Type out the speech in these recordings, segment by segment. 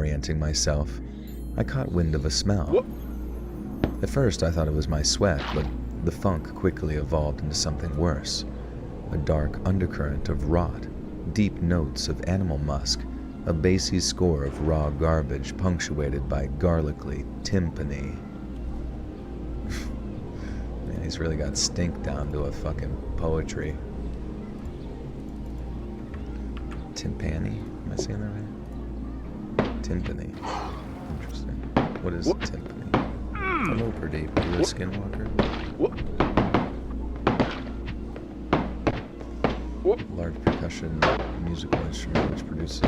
reorienting myself, I caught wind of a smell. At first, I thought it was my sweat, but the funk quickly evolved into something worse. A dark undercurrent of rot, deep notes of animal musk, a bassy score of raw garbage punctuated by garlicly timpani. Man, he's really got stink down to a fucking poetry. Timpani? Am I saying that right? Timpani. Interesting. What is timpani? Hello, Pradeep. Are you a skinwalker? Large percussion musical instrument which produces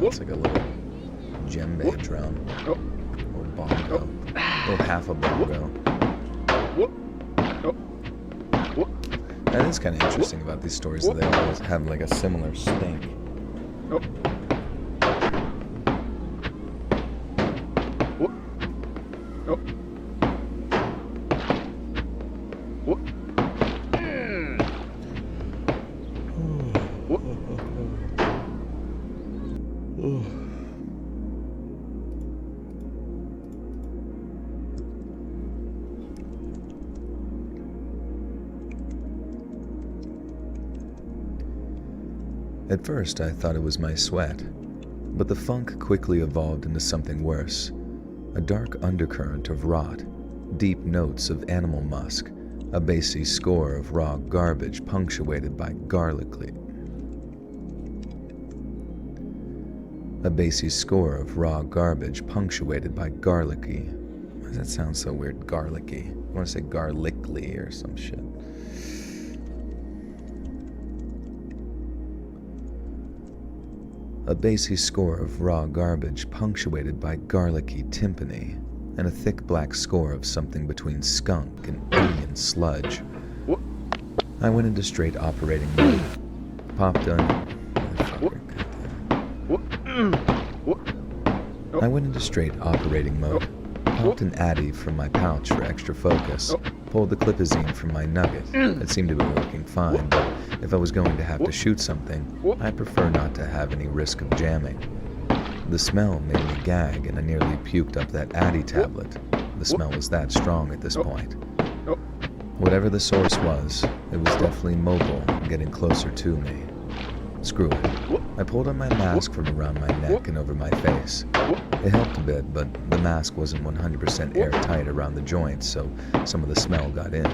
it's like a little djembe drum, a little bongo, a little half a bongo. That is kind of interesting about these stories, that they always have like a similar stink. At first, I thought it was my sweat, but the funk quickly evolved into something worse. A dark undercurrent of rot, deep notes of animal musk, a bassy score of raw garbage punctuated by garlicly. A bassy score of raw garbage punctuated by garlicky. Why does that sound so weird? Garlicky. I want to say garlicly or some shit. A bassy score of raw garbage punctuated by garlicky timpani, and a thick black score of something between skunk and onion sludge. I went into straight operating mode. Popped on. I went into straight operating mode. Popped an Addy from my pouch for extra focus. Pulled the clipazine from my nugget. It seemed to be working fine, but if I was going to have to shoot something, I prefer not to have any risk of jamming. The smell made me gag, and I nearly puked up that Addy tablet. The smell was that strong at this point. Whatever the source was, it was definitely mobile and getting closer to me. Screw it. I pulled on my mask from around my neck and over my face. It helped a bit, but the mask wasn't 100% airtight around the joints, so some of the smell got in.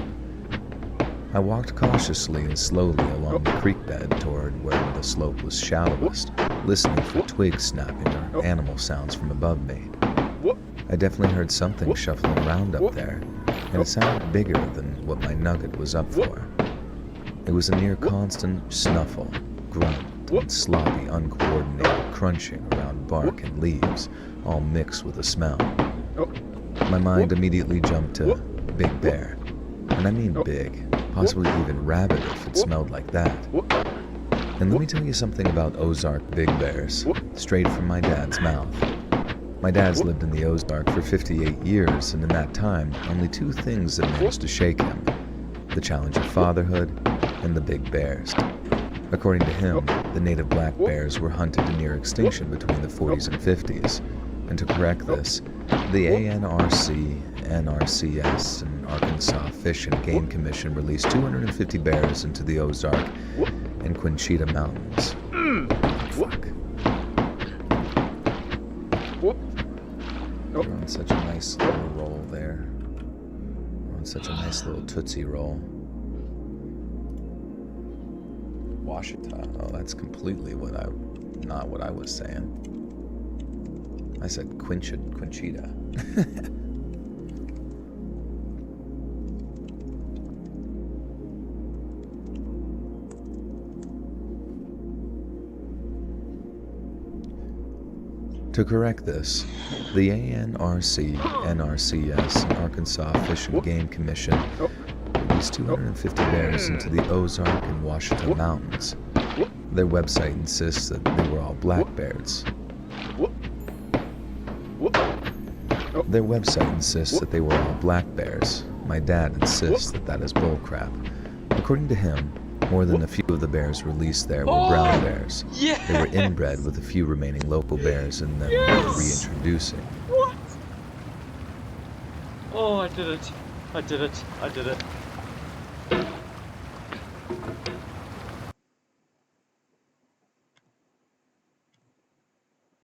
I walked cautiously and slowly along the creek bed toward where the slope was shallowest, listening for twigs snapping or animal sounds from above me. I definitely heard something shuffling around up there, and it sounded bigger than what my nugget was up for. It was a near constant snuffle, grunt, and sloppy, uncoordinated crunching around bark and leaves, all mixed with a smell. My mind immediately jumped to Big Bear, and I mean big, possibly even rabid if it smelled like that. And let me tell you something about Ozark big bears, straight from my dad's mouth. My dad's lived in the Ozark for 58 years, and in that time, only two things had managed to shake him: the challenge of fatherhood and the big bears. According to him, the native black bears were hunted to near extinction between the 40s and 50s, and to correct this, the ANRC, NRCS, and Arkansas Fish and Game Commission released 250 bears into the Ozark and Quinchita Mountains. Fuck. You're on such a nice little roll there. You're on such a nice little Tootsie Roll. Washita. Oh, that's completely not what I was saying. I said Quinchita. To correct this, the ANRC, NRCS, and Arkansas Fish and Game Commission released 250 bears into the Ozark and Washita Mountains. Their website insists that they were all black bears. Their website insists that they were all black bears. My dad insists that that is bullcrap. According to him, More than a few of the bears released there were brown bears. Yes! They were inbred with a few remaining local bears and then reintroducing. What? Oh, I did it. I did it. I did it.